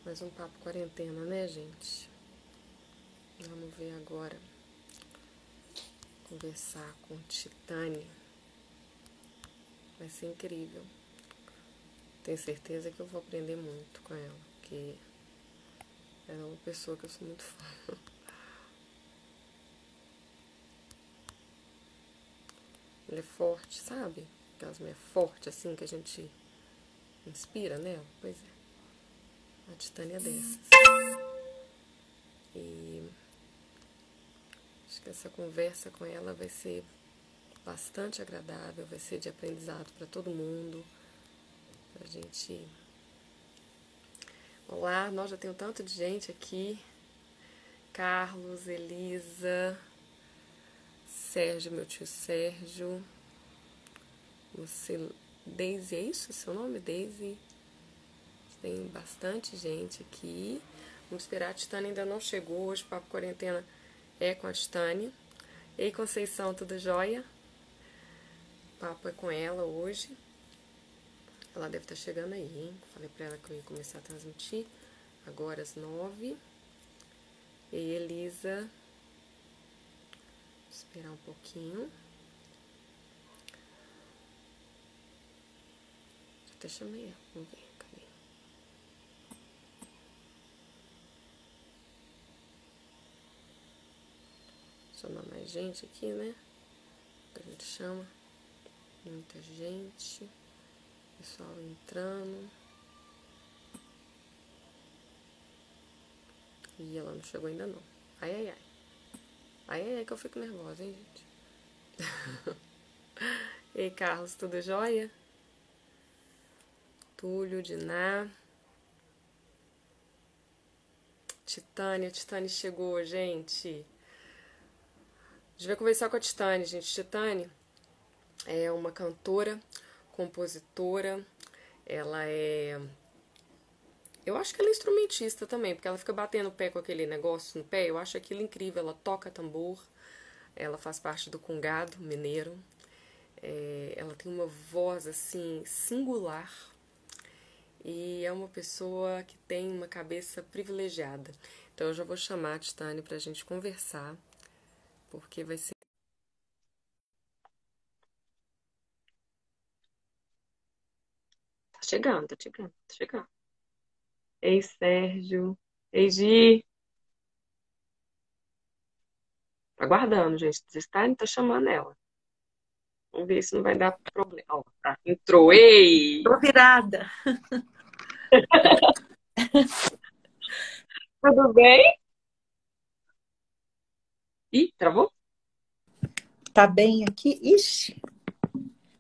Mais um papo quarentena, né, gente? Vamos ver agora. Conversar com Titânia. Vai ser incrível. Tenho certeza que eu vou aprender muito com ela, porque ela é uma pessoa que eu sou muito fã. Ela é forte, sabe? Aquelas mulheres fortes assim que a gente inspira nela. Pois é. A Titânia é dessas. E acho que essa conversa com ela vai ser bastante agradável, vai ser de aprendizado para todo mundo. Pra gente. Olá, nós já temos tanto de gente aqui. Carlos, Elisa, Sérgio, meu tio Sérgio. Você, Daisy, é isso o seu nome? Daisy? Tem bastante gente aqui. Vamos esperar, a Titânia ainda não chegou. Hoje o Papo Quarentena é com a Titânia. Ei, Conceição, tudo jóia? O papo é com ela hoje. Ela deve estar chegando aí, hein? Falei pra ela que eu ia começar a transmitir agora às 9. E Elisa, vou esperar um pouquinho. Já até chamei ela, vamos ver, cadê? Chamar mais gente aqui, né? A gente chama muita gente. Pessoal entrando. E ela não chegou ainda não. Ai, ai, ai. Ai, ai, ai, que eu fico nervosa, hein, gente? Ei, Carlos, tudo jóia? Túlio, Diná. Titânia chegou, gente. A gente vai conversar com a Titânia, gente. Titânia é uma cantora, compositora. Ela é... Eu acho que ela é instrumentista também, porque ela fica batendo o pé com aquele negócio no pé. Eu acho aquilo incrível. Ela toca tambor. Ela faz parte do Congado Mineiro. Ela tem uma voz, assim, singular. E é uma pessoa que tem uma cabeça privilegiada. Então eu já vou chamar a Titânia pra gente conversar, porque vai ser... Tá chegando, tá chegando, tá chegando. Ei, Sérgio. Ei, Gi. Tá aguardando, gente. Titânia tá chamando ela. Vamos ver se não vai dar problema. Ó, tá. Entrou. Ei! Tô virada. Tudo bem? Ih, travou? Tá bem aqui? Ixi,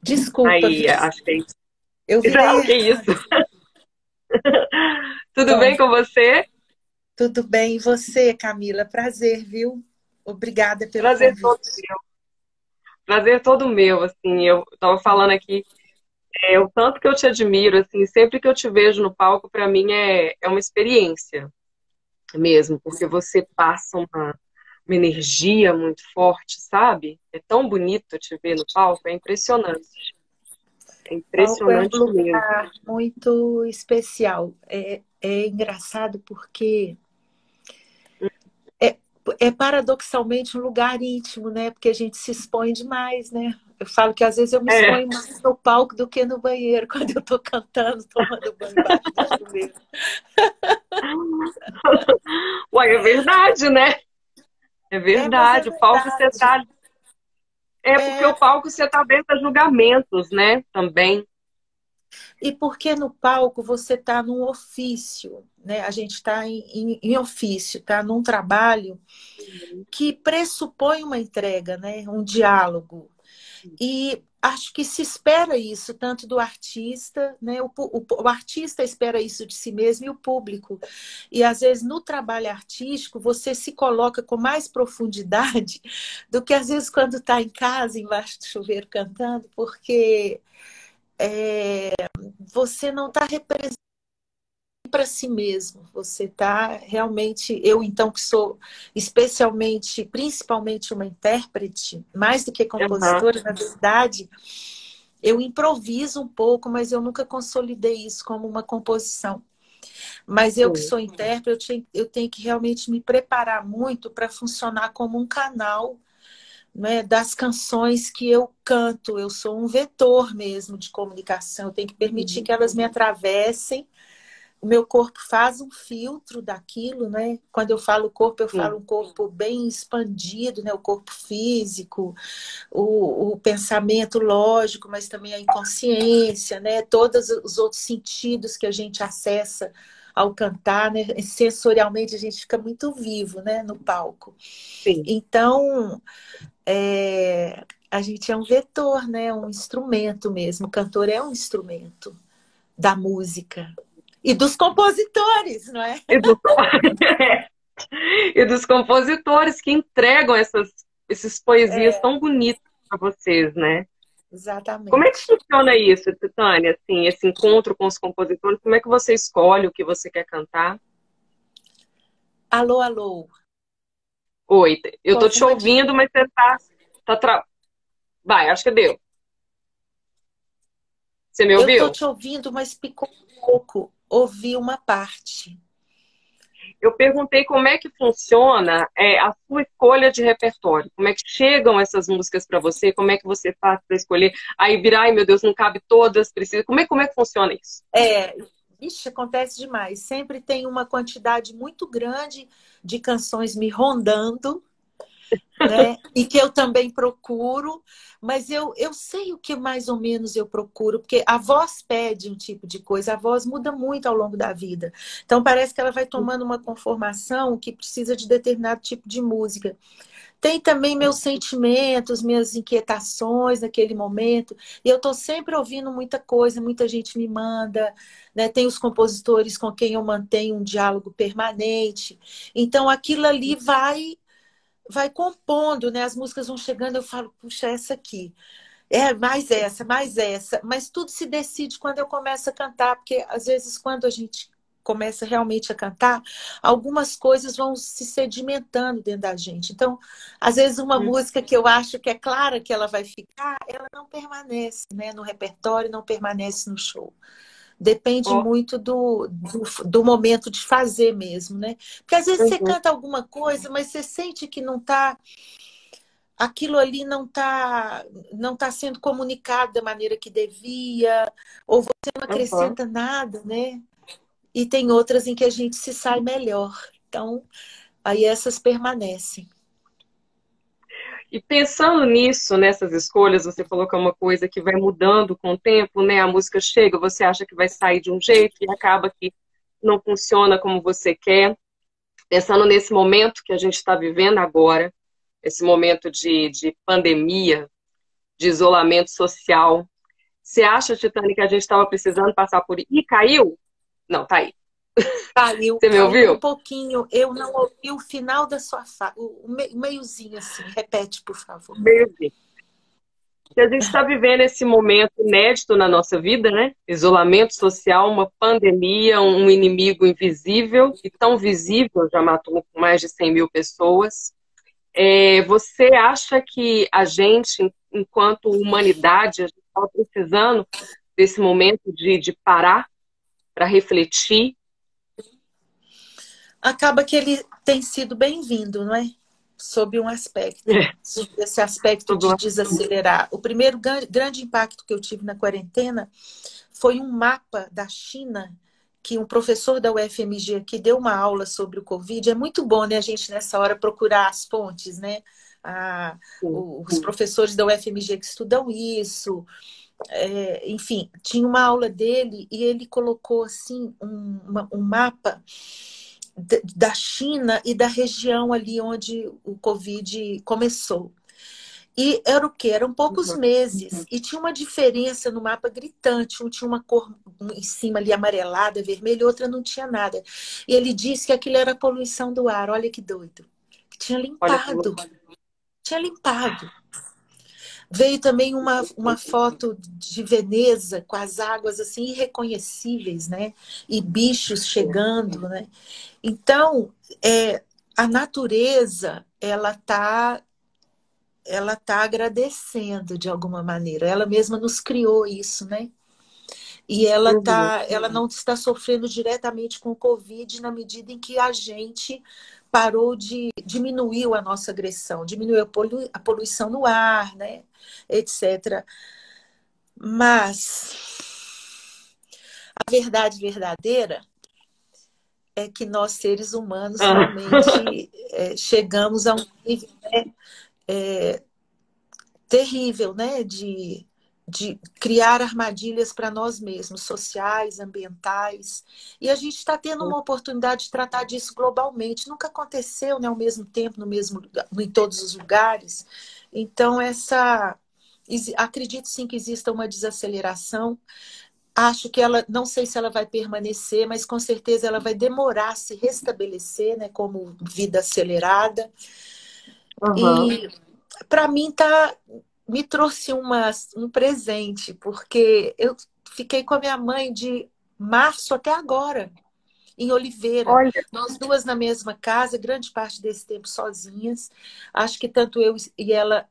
desculpa, Aí, viu? acho que é isso. Eu Não, virei que isso? errado. Tudo Bom, bem com você? tudo bem. E você, Camila? Prazer, viu? Obrigada pelo Prazer todo convite. meu. Prazer todo meu, assim. Eu tava falando aqui, o tanto que eu te admiro, assim, sempre que eu te vejo no palco, pra mim é uma experiência mesmo, porque você passa uma energia muito forte, sabe? É tão bonito te ver no palco, é impressionante. É Palco é um impressionante mesmo. lugar muito especial. É engraçado porque é, é paradoxalmente um lugar íntimo, né? Porque a gente se expõe demais, né? Eu falo que às vezes eu me É. exponho mais no palco do que no banheiro, quando eu tô cantando, tomando banho embaixo do chuveiro. Uai, é verdade, né? É É, mas é verdade. O palco você verdade. tá. É porque o É, palco você tá aberto a julgamentos, né? Também. e porque no palco você está num ofício, né? A gente está em ofício, está num trabalho que pressupõe uma entrega, né? Um diálogo. E acho que se espera isso tanto do artista, né? O artista espera isso de si mesmo e o público. E às vezes no trabalho artístico você se coloca com mais profundidade do que às vezes quando está em casa, embaixo do chuveiro cantando, porque você não está representando para si mesmo, você está realmente, eu então que sou especialmente, principalmente uma intérprete, mais do que Aham. compositora, na verdade, eu improviso um pouco, mas eu nunca consolidei isso como uma composição. Mas eu que Sim. sou intérprete, eu tenho que realmente me preparar muito para funcionar como um canal, né, das canções que eu canto. Eu sou um vetor mesmo de comunicação. Eu tenho que permitir Uhum. que elas me atravessem. O meu corpo faz um filtro daquilo, né? Quando eu falo corpo, eu falo Sim. um corpo bem expandido, né? O corpo físico, o pensamento lógico, mas também a inconsciência, né? Todos os outros sentidos que a gente acessa ao cantar, né? Sensorialmente a gente fica muito vivo, né? No palco. Sim. Então, a gente é um vetor, né? Um instrumento mesmo. O cantor é um instrumento da música. E dos compositores, não é? E, do- e dos compositores que entregam essas poesias tão bonitas para vocês, né? Como é que Exatamente. funciona isso, Tânia? Assim, esse encontro com os compositores, como é que você escolhe o que você quer cantar? Alô, alô. Oi, eu Com tô te alguma ouvindo, mas você tá Vai, acho que deu. Você me Eu estou ouviu? te ouvindo, mas picou um pouco. Ouvi uma parte. Eu perguntei como é que funciona a sua escolha de repertório. Como é que chegam essas músicas para você? Como é que você faz para escolher? Aí virar, ai meu Deus, não cabe todas, precisa. Como é que funciona isso? É, ixi, acontece demais. Sempre tem uma quantidade muito grande de canções me rondando, né? E que eu também procuro, mas eu sei o que mais ou menos eu procuro, porque a voz pede um tipo de coisa, a voz muda muito ao longo da vida. Então parece que ela vai tomando uma conformação que precisa de determinado tipo de música. Tem também meus sentimentos, minhas inquietações naquele momento. E eu estou sempre ouvindo muita coisa, muita gente me manda, né? Tem os compositores com quem eu mantenho um diálogo permanente. Então aquilo ali vai compondo, né? As músicas vão chegando, eu falo, puxa, essa aqui. É, mais essa, mais essa. Mas tudo se decide quando eu começo a cantar, porque às vezes quando a gente começa realmente a cantar, algumas coisas vão se sedimentando dentro da gente. Então, às vezes uma música que eu acho que é clara que ela vai ficar, ela não permanece, né, no repertório, não permanece no show. Depende Ó, muito do momento de fazer mesmo, né? Porque às vezes você uhum, canta alguma coisa, mas você sente que não está, aquilo ali não tá sendo comunicado da maneira que devia, ou você não uhum. acrescenta nada, né? E tem outras em que a gente se sai melhor. Então, aí essas permanecem. E pensando nisso, nessas escolhas, você falou que é uma coisa que vai mudando com o tempo, né? A música chega, você acha que vai sair de um jeito e acaba que não funciona como você quer. Pensando nesse momento que a gente está vivendo agora, esse momento de pandemia, de isolamento social, você acha, Titânia, que a gente estava precisando passar por... Ih, caiu? Não, tá aí. Caiu, Você me caiu um ouviu? pouquinho. Eu não ouvi o final da sua fala, o meiozinho assim. Repete, por favor. Meio bem. Que a gente está vivendo esse momento inédito na nossa vida, né? Isolamento social, uma pandemia, um inimigo invisível e tão visível, já matou mais de 100 mil pessoas. Você acha que a gente, enquanto humanidade, a gente está precisando desse momento de parar para refletir? Acaba que ele tem sido bem-vindo, não é? Sob um aspecto, sob esse aspecto de desacelerar. O primeiro grande impacto que eu tive na quarentena foi um mapa da China que um professor da UFMG aqui deu uma aula sobre o Covid. É muito bom, né, a gente nessa hora procurar as fontes, né? Os professores da UFMG que estudam isso, enfim, tinha uma aula dele e ele colocou assim um mapa da China e da região ali onde o Covid começou. E era o quê? Eram poucos meses. E tinha uma diferença no mapa gritante. Um tinha uma cor em cima ali amarelada, vermelha, outra não tinha nada. E ele disse que aquilo era poluição do ar. Olha que doido. Que tinha Olha, limpado. Tinha limpado. Veio também uma foto de Veneza com as águas assim irreconhecíveis, né? E bichos chegando, né? Então, a natureza, ela tá agradecendo de alguma maneira. Ela mesma nos criou isso, né? E Uhum. ela não está sofrendo diretamente com o Covid na medida em que a gente parou de diminuiu a nossa agressão, diminuiu a poluição no ar, né, etc. Mas a verdade verdadeira é que nós, seres humanos, Ah. realmente chegamos a um nível, né, terrível, né, de criar armadilhas para nós mesmos, sociais, ambientais. E a gente está tendo uma oportunidade de tratar disso globalmente. Nunca aconteceu, né, ao mesmo tempo, no mesmo lugar, em todos os lugares. Então, acredito sim que exista uma desaceleração. Acho que ela, não sei se ela vai permanecer, mas com certeza ela vai demorar a se restabelecer, né, como vida acelerada. Aham. E para mim me trouxe um presente, porque eu fiquei com a minha mãe de março até agora, em Oliveira. Olha, Nós duas na mesma casa, grande parte desse tempo sozinhas. Acho que tanto eu e ela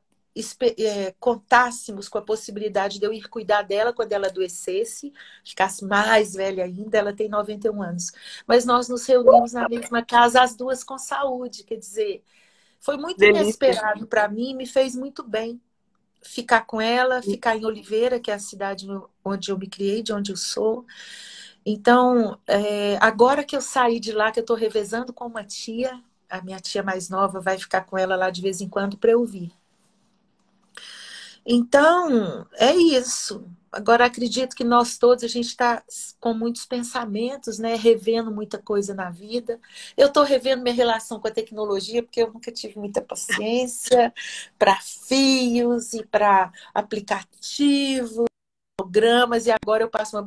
contássemos com a possibilidade de eu ir cuidar dela quando ela adoecesse, ficasse mais velha ainda, ela tem 91 anos. Mas nós nos reunimos na mesma casa, as duas com saúde, quer dizer, foi muito delícia. inesperado para mim, me fez muito bem ficar com ela, ficar em Oliveira, que é a cidade onde eu me criei, de onde eu sou. Então, agora que eu saí de lá, que eu estou revezando com uma tia, a minha tia mais nova vai ficar com ela lá de vez em quando para eu vir. Então, é isso. Agora, acredito que nós todos, a gente está com muitos pensamentos, né? Revendo muita coisa na vida. Eu estou revendo minha relação com a tecnologia, porque eu nunca tive muita paciência para fios e para aplicativos, programas, e agora eu passo uma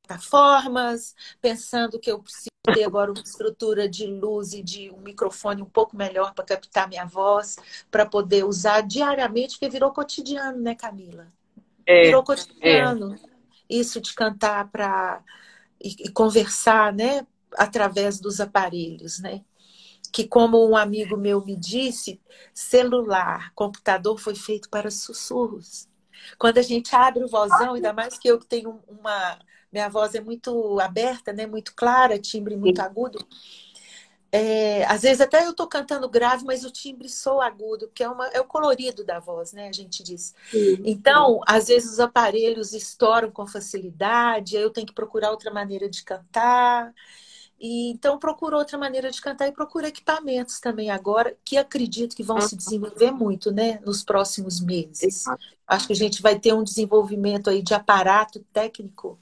plataformas, pensando que eu preciso ter agora uma estrutura de luz e de um microfone um pouco melhor para captar minha voz, para poder usar diariamente, porque virou cotidiano, né, Camila? É, Virou é. cotidiano. Isso de cantar e conversar, né, através dos aparelhos, né? Que, como um amigo meu me disse, celular, computador foi feito para sussurros. Quando a gente abre o vozão, ainda mais que eu tenho uma. Minha voz é muito aberta, né? Muito clara, timbre muito agudo. Às vezes até eu estou cantando grave, mas o timbre soa agudo, porque é o colorido da voz, né? A gente diz. Sim. Então, às vezes os aparelhos estouram com facilidade, aí eu tenho que procurar outra maneira de cantar. E então procuro outra maneira de cantar e procuro equipamentos também agora, que acredito que vão Ah, se desenvolver muito, né, nos próximos meses. exato. Acho que a gente vai ter um desenvolvimento aí de aparato técnico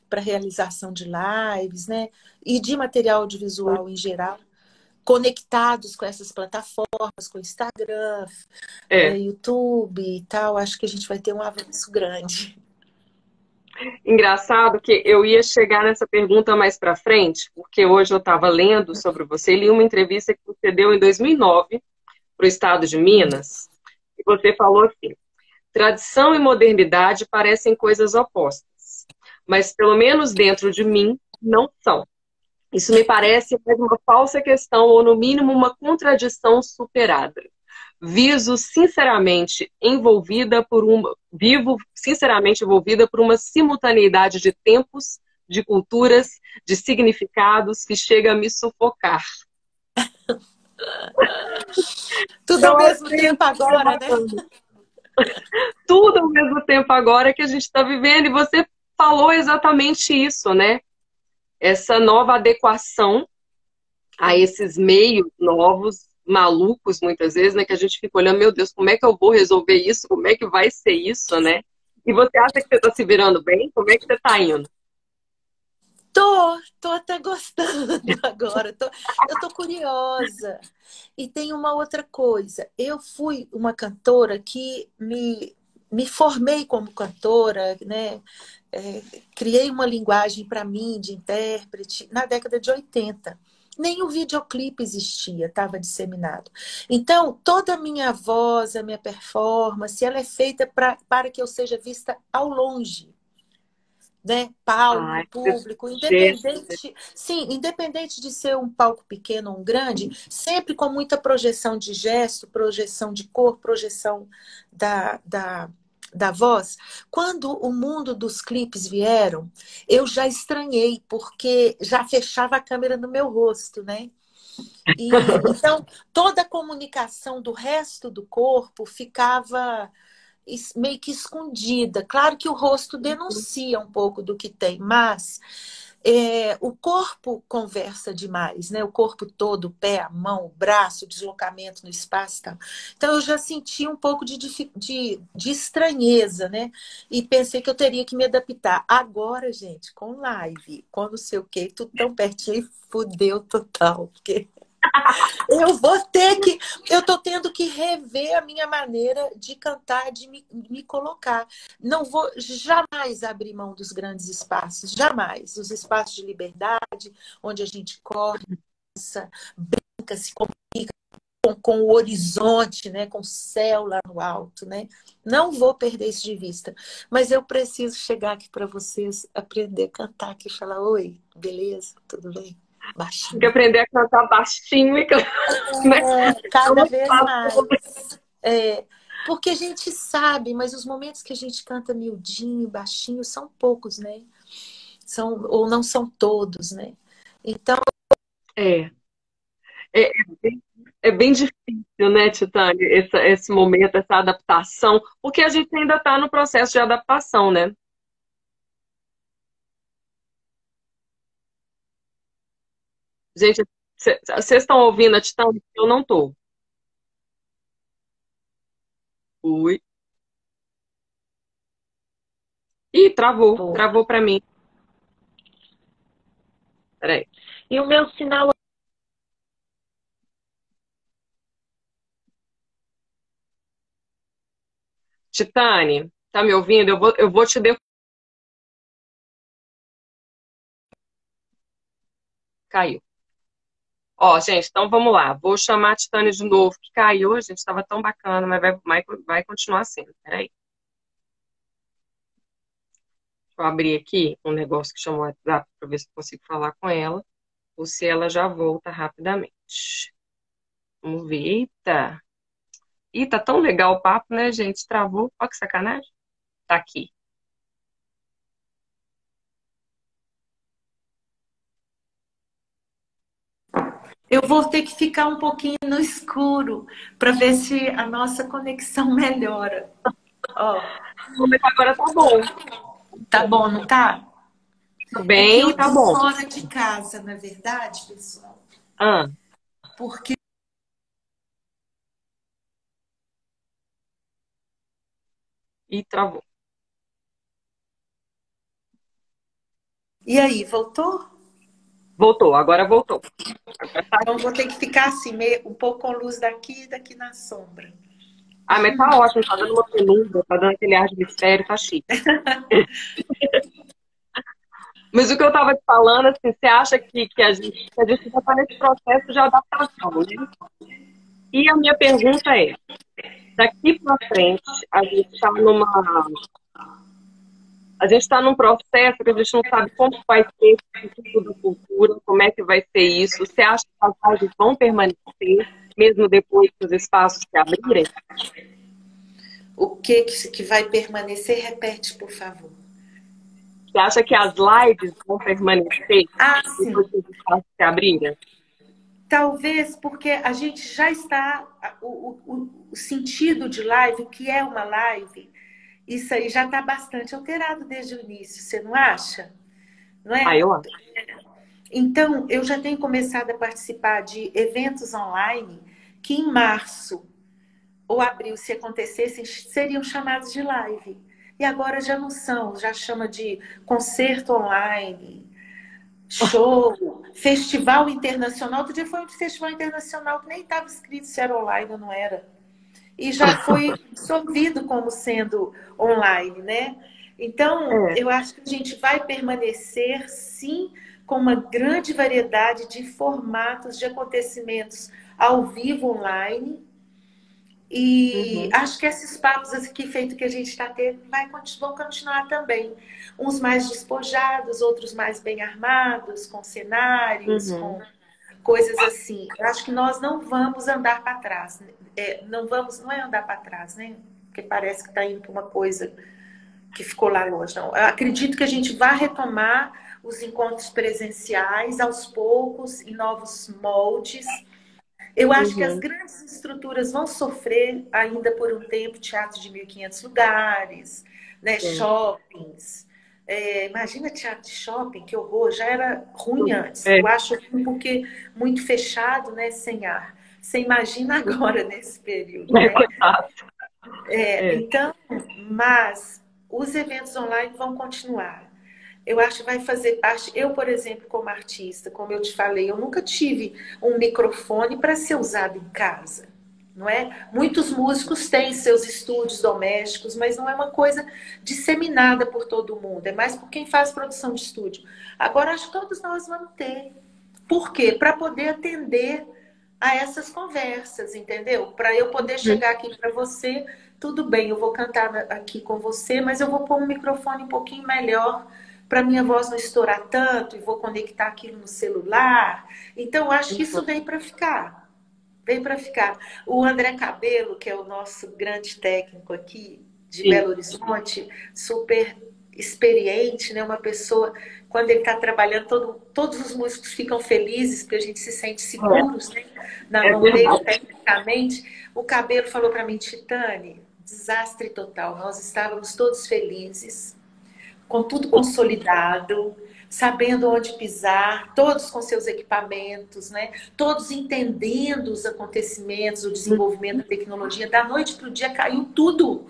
para realização de lives, né, e de material audiovisual em geral, conectados com essas plataformas, com Instagram, É. YouTube e tal. Acho que a gente vai ter um avanço grande. Engraçado que eu ia chegar nessa pergunta mais para frente, porque hoje eu estava lendo sobre você, li uma entrevista que você deu em 2009 para o estado de Minas, e você falou assim: tradição e modernidade parecem coisas opostas, mas pelo menos dentro de mim não são. Isso me parece mais uma falsa questão, ou no mínimo uma contradição superada. Vivo sinceramente envolvida por uma simultaneidade de tempos, de culturas, de significados que chega a me sufocar. Tudo ao Então, mesmo assim, tempo agora, né? tudo ao mesmo tempo agora que a gente está vivendo, e você falou exatamente isso, né? Essa nova adequação a esses meios novos, malucos muitas vezes, né? Que a gente fica olhando, meu Deus, como é que eu vou resolver isso? Como é que vai ser isso, né? E você acha que você está se virando bem? Como é que você está indo? Tô até gostando agora. Eu tô curiosa. E tem uma outra coisa. Eu fui uma cantora que me formei como cantora, né? Criei uma linguagem para mim de intérprete na década de 80. Nem o videoclipe existia, estava disseminado. Então, toda a minha voz, a minha performance, ela é feita para que eu seja vista ao longe. né? Palco, Ai, público, gente. independente, sim, independente de ser um palco pequeno ou um grande, sempre com muita projeção de gesto, projeção de cor, projeção da voz. Quando o mundo dos clipes vieram, eu já estranhei, porque já fechava a câmera no meu rosto, né? E então toda a comunicação do resto do corpo ficava meio que escondida. Claro que o rosto denuncia um pouco do que tem, mas o corpo conversa demais, né? O corpo todo, o pé, a mão, o braço, o deslocamento no espaço e tal. Então eu já senti um pouco de estranheza, né? E pensei que eu teria que me adaptar. Agora, gente, com live, com não sei o quê, tudo tão pertinho, fudeu total, porque eu vou ter que. Eu estou tendo que rever a minha maneira de cantar, de me colocar. Não vou jamais abrir mão dos grandes espaços, jamais. Os espaços de liberdade, onde a gente corre, brinca, se comunica com o horizonte, né? Com o céu lá no alto, né? Não vou perder isso de vista. Mas eu preciso chegar aqui para vocês, aprender a cantar aqui, falar: oi, beleza? Tudo bem? Tem que Baixinho. aprender a cantar baixinho e cantar, né? Cada vez mais. Porque a gente sabe, mas os momentos que a gente canta miudinho, baixinho, são poucos, né? Ou não são todos, né? Então, É, é, é bem difícil, né, Titânia, esse momento, essa adaptação, porque a gente ainda está no processo de adaptação, né? Gente, vocês estão ouvindo a Titânia? Eu não tô. Ui. Ih, travou. Travou para mim. Peraí. e o meu sinal. Titânia, tá me ouvindo? Eu vou te der. Caiu. Ó, gente, então vamos lá. Vou chamar a Titânia de novo, que caiu, gente. Estava tão bacana, mas vai continuar sendo. Peraí. Deixa eu abrir aqui um negócio que chamou o WhatsApp para ver se eu consigo falar com ela, ou se ela já volta rapidamente. Vamos ver. Eita! Ih, tá tão legal o papo, né, gente? Travou. Olha que sacanagem. Tá aqui. Eu vou ter que ficar um pouquinho no escuro para ver se a nossa conexão melhora. Ó, Mas agora tá bom. tá bom, não tá? Tá É que bem, eu tá tô bom. fora de casa, na verdade, pessoal. Ah, Porque. e travou. E aí, voltou? Voltou, agora voltou. Agora tá Então aqui. vou ter que ficar assim, um pouco com luz daqui e daqui na sombra. Ah, mas tá ótimo, tá dando uma penumbra, tá dando aquele ar de mistério, tá chique. Mas o que eu tava te falando, assim, você acha que a gente já tá nesse processo de adaptação, né? E a minha pergunta é, daqui para frente, a gente está num processo que a gente não sabe como vai ser o futuro da cultura, como é que vai ser isso. Você acha que as lives vão permanecer, mesmo depois que os espaços se abrirem? O que vai permanecer? Repete, por favor. Você acha que as lives vão permanecer Ah, sim. depois que os espaços se abrirem? Talvez porque a gente já está. O sentido de live, o que é uma live, isso aí já está bastante alterado desde o início, você não acha? Não Ah, é? eu acho. Então, eu já tenho começado a participar de eventos online que em março ou abril, se acontecessem, seriam chamados de live. E agora já não são, já chama de concerto online, show, festival internacional. Outro dia foi um festival internacional que nem estava escrito se era online ou não era. E já foi absorvido como sendo online, né? Então, É. eu acho que a gente vai permanecer, sim, com uma grande variedade de formatos de acontecimentos ao vivo online E acho que esses papos aqui feito que a gente está tendo vão continuar também. Uns mais despojados, outros mais bem armados, com cenários, com coisas assim. Eu acho que nós não vamos andar para trás. Não é andar para trás, né? Porque parece que está indo para uma coisa que ficou lá longe. Não. Eu acredito que a gente vai retomar os encontros presenciais aos poucos, em novos moldes. Eu acho que as grandes estruturas vão sofrer ainda por um tempo, teatro de 1.500 lugares, né, shoppings. Imagina teatro de shopping, que horror, já era ruim antes. Eu acho ruim porque muito fechado, né, sem ar. Você imagina agora nesse período, né? Então, mas os eventos online vão continuar. Eu acho que vai fazer parte. Eu, por exemplo, como artista, como eu te falei, eu nunca tive um microfone para ser usado em casa, não é? Muitos músicos têm seus estúdios domésticos, mas não é uma coisa disseminada por todo mundo. É mais por quem faz produção de estúdio. Agora, acho que todos nós vamos ter. Por quê? Para poder atender a essas conversas, entendeu? Para eu poder chegar aqui para você, tudo bem, eu vou cantar aqui com você, mas eu vou pôr um microfone um pouquinho melhor para minha voz não estourar tanto e vou conectar aquilo no celular. Então, acho que isso veio para ficar. Veio para ficar. O André Cabelo, que é o nosso grande técnico aqui de Belo Horizonte, super experiente, né? Uma pessoa, quando ele está trabalhando, todos os músicos ficam felizes, porque a gente se sente seguros, né? Na mão dele, tecnicamente. O Cabelo falou para mim, Titane, desastre total. Nós estávamos todos felizes, com tudo consolidado, sabendo onde pisar, todos com seus equipamentos, né? Todos entendendo os acontecimentos, o desenvolvimento da tecnologia. Da noite para o dia caiu tudo.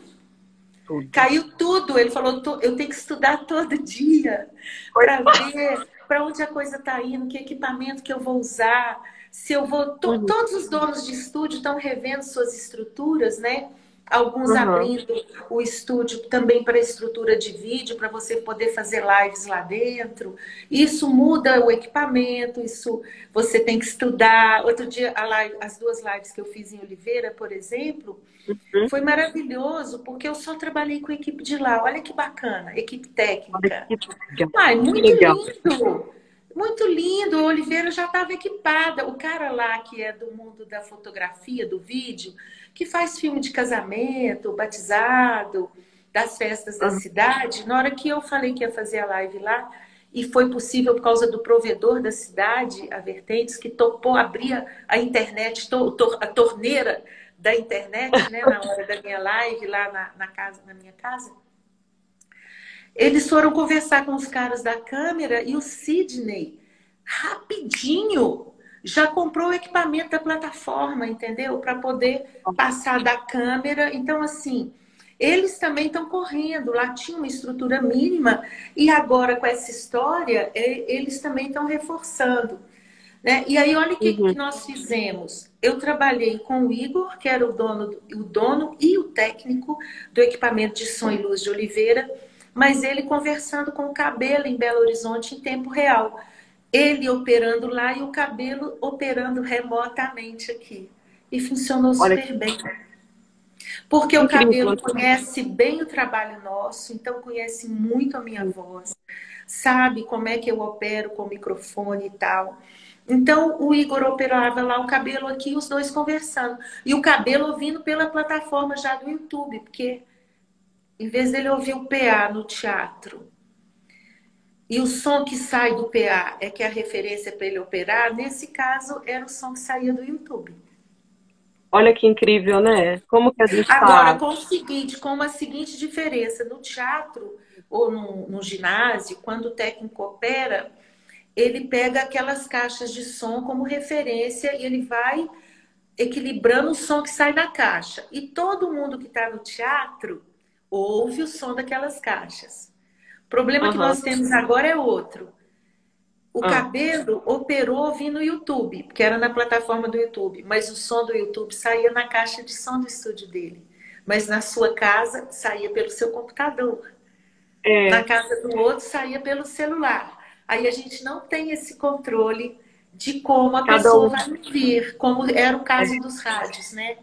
Caiu tudo. Ele falou, eu tenho que estudar todo dia para ver para onde a coisa está indo, que equipamento que eu vou usar, se eu vou... Todos os donos de estúdio estão revendo suas estruturas, né? Alguns abrindo o estúdio também para estrutura de vídeo, para você poder fazer lives lá dentro. Isso muda o equipamento, isso você tem que estudar. Outro dia, as 2 lives que eu fiz em Oliveira, por exemplo, foi maravilhoso, porque eu só trabalhei com a equipe de lá. Olha que bacana, equipe técnica. Muito lindo! Muito lindo, a Oliveira já estava equipada. O cara lá que é do mundo da fotografia, do vídeo, que faz filme de casamento, batizado, das festas da cidade, na hora que eu falei que ia fazer a live lá, e foi possível por causa do provedor da cidade, a Vertentes, que topou abrir a internet, a torneira da internet, né, na hora da minha live, lá na minha casa. Eles foram conversar com os caras da câmera e o Sidney, rapidinho, já comprou o equipamento da plataforma, entendeu? Para poder passar da câmera. Então, assim, eles também estão correndo. Lá tinha uma estrutura mínima e agora, com essa história, eles também estão reforçando, né? E aí, olha o que nós fizemos. Eu trabalhei com o Igor, que era o dono e o técnico do equipamento de som e luz de Oliveira, mas ele conversando com o Cabelo em Belo Horizonte em tempo real. Ele operando lá e o Cabelo operando remotamente aqui. E funcionou super bem. Porque o Cabelo conhece bem o trabalho nosso, então conhece muito a minha voz, sabe como é que eu opero com o microfone e tal. Então o Igor operava lá, o Cabelo aqui, os dois conversando. E o Cabelo ouvindo pela plataforma já do YouTube, porque em vez dele ouvir o PA no teatro, e o som que sai do PA é que é a referência para ele operar, nesse caso era o som que saía do YouTube. Olha que incrível, né? Como que a gente Agora, com uma seguinte diferença. No teatro ou no ginásio, quando o técnico opera, ele pega aquelas caixas de som como referência e ele vai equilibrando o som que sai da caixa. E todo mundo que está no teatro ouve o som daquelas caixas. O problema que nós temos agora é outro. O Cabelo operou ouvindo o YouTube, porque era na plataforma do YouTube, mas o som do YouTube saía na caixa de som do estúdio dele. Mas na sua casa saía pelo seu computador. Na casa do outro saía pelo celular. Aí a gente não tem esse controle de como a pessoa vai ouvir, como era o caso dos rádios, né?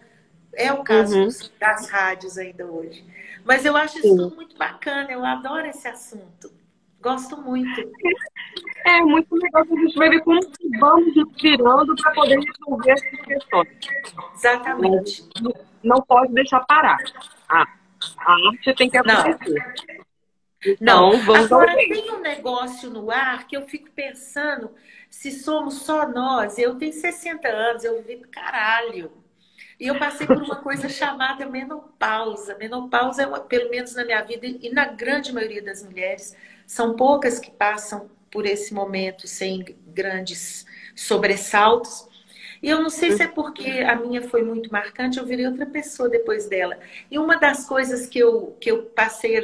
É o caso Uhum. das rádios ainda hoje. Mas eu acho isso Sim. tudo muito bacana, eu adoro esse assunto. Gosto muito. É muito legal que a gente vai ver como que vamos nos virando para poder resolver essas questões. Né? A gente Exatamente. não pode deixar parar. A, a arte tem que Não, acontecer. não. Então, vamos ao Agora, jeito. tem um negócio no ar que eu fico pensando, se somos só nós, eu tenho 60 anos, eu vivi do caralho. E eu passei por uma coisa chamada menopausa. Menopausa é uma, pelo menos na minha vida e na grande maioria das mulheres, são poucas que passam por esse momento sem grandes sobressaltos. E eu não sei se é porque a minha foi muito marcante, eu virei outra pessoa depois dela. E uma das coisas que eu passei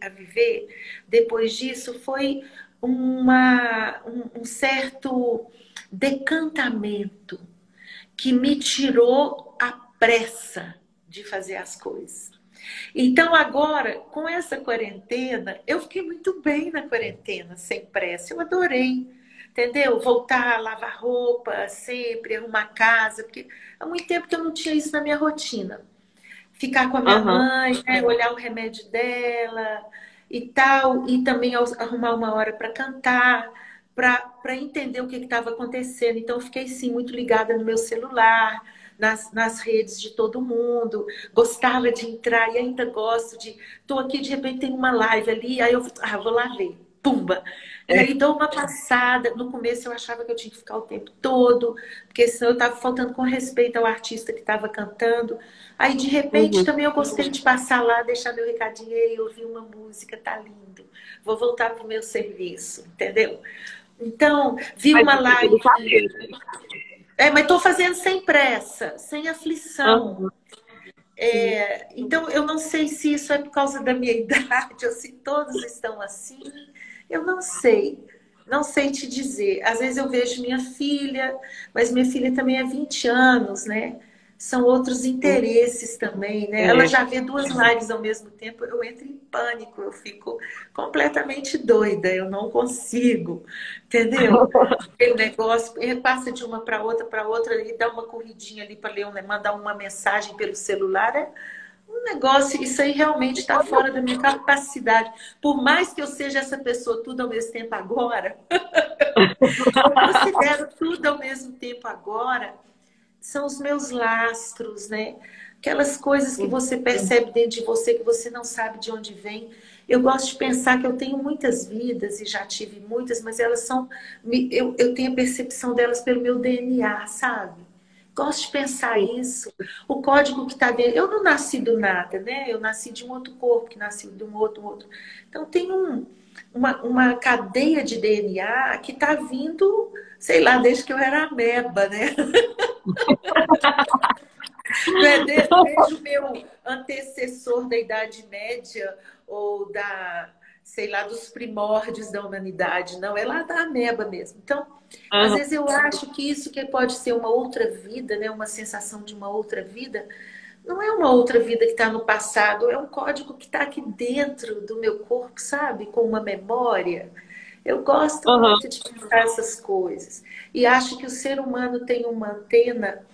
a viver depois disso foi um certo decantamento que me tirou a pressa de fazer as coisas. Então, agora, com essa quarentena, eu fiquei muito bem na quarentena, sem pressa. Eu adorei, entendeu? Voltar a lavar roupa sempre, arrumar casa, porque há muito tempo que eu não tinha isso na minha rotina. Ficar com a minha Aham. mãe, né? Olhar o remédio dela e tal, e também arrumar uma hora para cantar, para entender o que estava acontecendo. Então, eu fiquei, sim, muito ligada no meu celular, nas redes de todo mundo. Gostava de entrar e ainda gosto de. Estou aqui, de repente tem uma live ali, aí eu vou lá ver. Pumba! E É. aí dou uma passada. No começo eu achava que eu tinha que ficar o tempo todo, porque senão eu estava faltando com respeito ao artista que estava cantando. Aí, de repente, Uhum. também eu gostei de passar lá, deixar meu recadinho e ouvir uma música, tá lindo. Vou voltar pro meu serviço, entendeu? Então, vi Mas uma isso é live. brincadeira. Mas estou fazendo sem pressa, sem aflição. Aham. Sim. Então, eu não sei se isso é por causa da minha idade ou se todos estão assim. Eu não sei. Não sei te dizer. Às vezes eu vejo minha filha, mas minha filha também é 20 anos, né? São outros interesses também, né? Ela É. já vê duas lives ao mesmo tempo, eu entro em pânico, eu fico completamente doida, eu não consigo, entendeu? Aquele negócio, ele passa de uma para outra e dá uma corridinha ali para ler, mandar uma mensagem pelo celular. É um negócio, isso aí realmente está fora da minha capacidade. Por mais que eu seja essa pessoa tudo ao mesmo tempo agora, eu considero tudo ao mesmo tempo agora, são os meus lastros, né? Aquelas coisas que você percebe dentro de você que você não sabe de onde vem. Eu gosto de pensar que eu tenho muitas vidas e já tive muitas, mas elas são. Eu tenho a percepção delas pelo meu DNA, sabe? Gosto de pensar isso. O código que está dentro. Eu não nasci do nada, né? Eu nasci de um outro corpo, que nasceu de um outro. Então tem uma cadeia de DNA que está vindo, sei lá, desde que eu era ameba, né? Não é desde o meu antecessor da Idade Média ou sei lá, dos primórdios da humanidade, não, é lá da ameba mesmo. Então, às Aham. vezes eu acho que isso que pode ser uma outra vida, né, uma sensação de uma outra vida, não é uma outra vida que está no passado, é um código que está aqui dentro do meu corpo, sabe? Com uma memória. Eu gosto Aham. muito de pensar essas coisas. E acho que o ser humano tem uma antena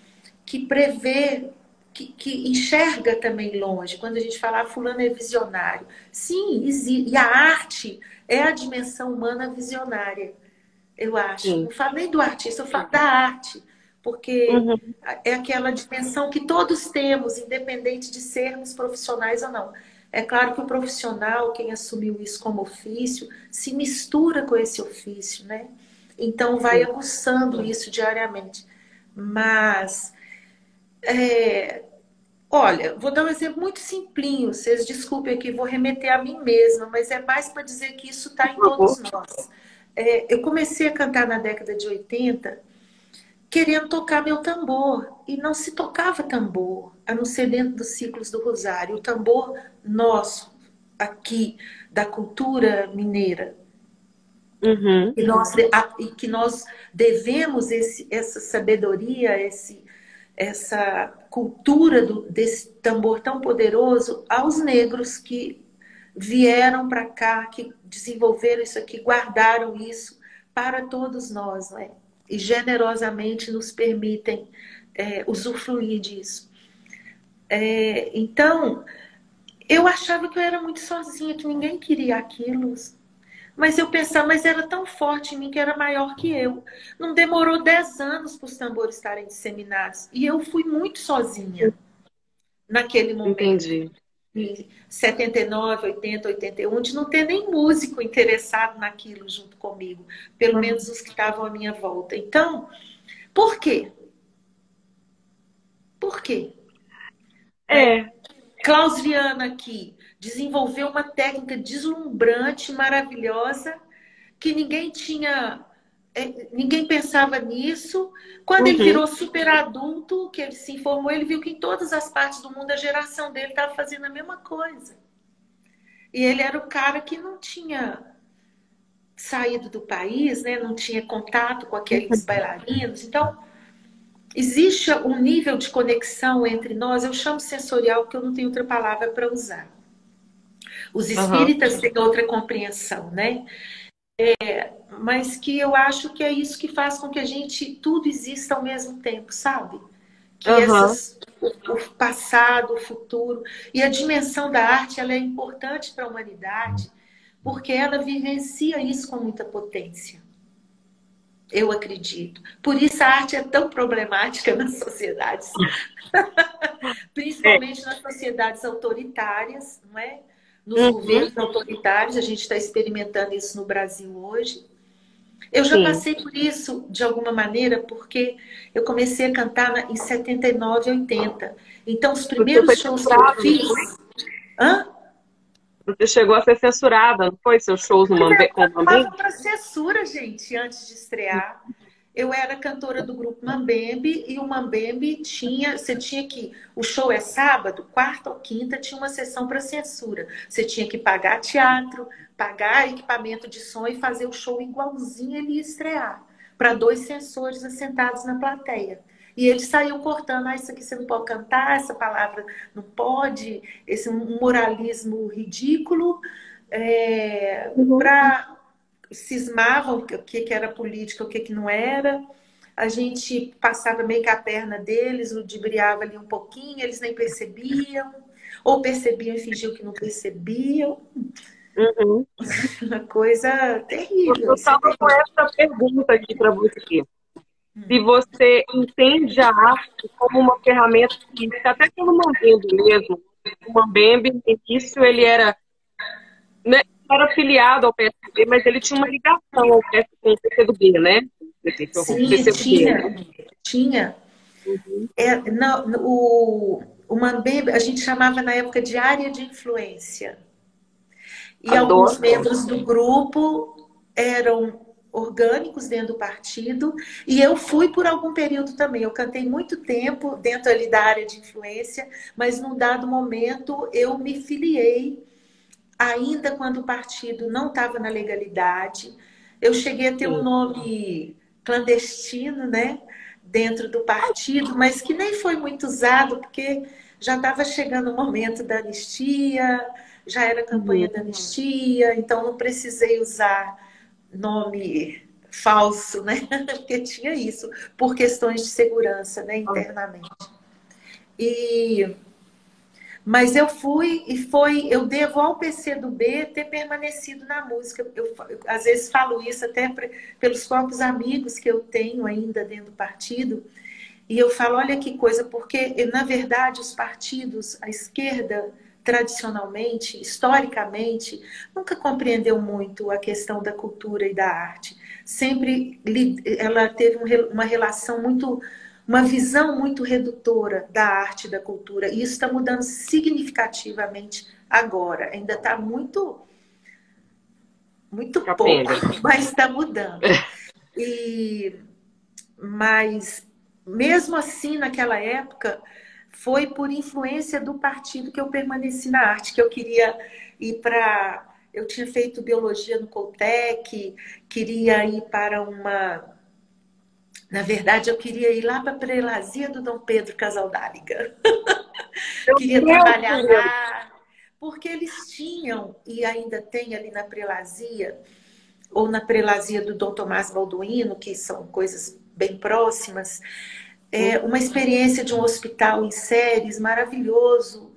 que prevê, que enxerga também longe. Quando a gente fala, fulano é visionário. Sim, existe. E a arte é a dimensão humana visionária, eu acho. Sim. Não falo nem do artista, eu falo da arte. Porque Uhum. é aquela dimensão que todos temos, independente de sermos profissionais ou não. É claro que o profissional, quem assumiu isso como ofício, se mistura com esse ofício, né? Então vai Sim. aguçando isso diariamente. Mas olha, vou dar um exemplo muito simplinho. Vocês desculpem aqui, vou remeter a mim mesma, mas é mais para dizer que isso está em Por todos favor. nós. Eu comecei a cantar na década de 80, querendo tocar meu tambor, e não se tocava tambor, a não ser dentro dos ciclos do Rosário. O tambor nosso, aqui, da cultura mineira, Uhum. e que nós devemos essa sabedoria, essa cultura desse tambor tão poderoso aos negros que vieram para cá, que desenvolveram isso aqui, guardaram isso para todos nós, né? E generosamente nos permitem usufruir disso. Então, eu achava que eu era muito sozinha, que ninguém queria aquilo. Mas eu pensava, mas era tão forte em mim que era maior que eu. Não demorou 10 anos para os tambores estarem disseminados. E eu fui muito sozinha naquele momento. Entendi. Em 79, 80, 81, de não ter nem músico interessado naquilo junto comigo. Pelo menos os que estavam à minha volta. Então, por quê? Por quê? Klaus Viana aqui desenvolveu uma técnica deslumbrante, maravilhosa, que ninguém pensava nisso. Quando ele virou super adulto, que ele se informou, ele viu que em todas as partes do mundo a geração dele estava fazendo a mesma coisa. E ele era o cara que não tinha saído do país, né? Não tinha contato com aqueles bailarinos. Então, existe um nível de conexão entre nós, eu chamo sensorial porque eu não tenho outra palavra para usar. Os espíritas têm outra compreensão, né? Mas que eu acho que é isso que faz com que tudo exista ao mesmo tempo, sabe? Que o passado, o futuro e a dimensão da arte, ela é importante para a humanidade porque ela vivencia isso com muita potência. Eu acredito. Por isso a arte é tão problemática nas sociedades. Principalmente nas sociedades autoritárias, não é? Nos governos autoritários, a gente está experimentando isso no Brasil hoje. Eu já passei por isso, de alguma maneira, porque eu comecei a cantar em 79, 80. Então, os primeiros shows que eu fiz... Você chegou a ser censurada, não foi? Seus shows no Mambembe? Eu tomava para censura, gente, antes de estrear. Eu era cantora do grupo Mambembe e o Mambembe o show é sábado, quarta ou quinta, tinha uma sessão para censura. Você tinha que pagar teatro, pagar equipamento de som e fazer o show igualzinho ele ia estrear, para 2 censores assentados na plateia. E eles saíam cortando, isso aqui você não pode cantar, essa palavra não pode, esse um moralismo ridículo, cismavam o que era política, o que não era. A gente passava meio que a perna deles, ludibriava ali um pouquinho, eles nem percebiam, ou percebiam e fingiam que não percebiam. Uma coisa terrível. Eu estava com essa pergunta aqui para você. Se você entende a arte como uma ferramenta política, até pelo Mambembe mesmo. O Mambembe, no início, ele era... Né, era filiado ao PSDB, mas ele tinha uma ligação com o PCdoB, né? Sim, tinha. O Mambembe, a gente chamava na época de área de influência. E alguns membros do grupo eram orgânicos dentro do partido, e eu fui por algum período também. Eu cantei muito tempo dentro ali da área de influência, mas num dado momento eu me filiei ainda quando o partido não estava na legalidade. Eu cheguei a ter um nome clandestino, né, dentro do partido, mas que nem foi muito usado, porque já estava chegando o momento da anistia, já era campanha da anistia, então não precisei usar nome falso, né, porque tinha isso, por questões de segurança, né, internamente. Mas eu eu devo ao PCdoB ter permanecido na música. Eu às vezes falo isso até pelos poucos amigos que eu tenho ainda dentro do partido. E eu falo, olha que coisa, porque na verdade os partidos, a esquerda, tradicionalmente, historicamente, nunca compreendeu muito a questão da cultura e da arte. Sempre ela teve uma relação uma visão muito redutora da arte e da cultura. E isso está mudando significativamente agora. Ainda está muito pouco, mas está mudando. Mas, mesmo assim, naquela época, foi por influência do partido que eu permaneci na arte, que eu queria ir para... Eu tinha feito biologia no Coltec, queria ir para uma... Na verdade, eu queria ir lá para a prelazia do Dom Pedro Casaldáliga. Queria trabalhar lá, porque eles tinham, e ainda tem ali na prelazia, ou na prelazia do Dom Tomás Balduino, que são coisas bem próximas, uma experiência de um hospital em séries maravilhoso,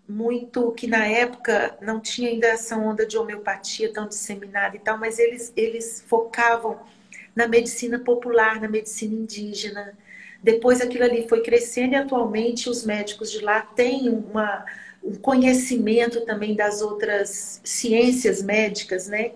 muito que na época não tinha ainda essa onda de homeopatia tão disseminada e tal, mas eles focavam na medicina popular, na medicina indígena. Depois aquilo ali foi crescendo e atualmente os médicos de lá têm um conhecimento também das outras ciências médicas, né?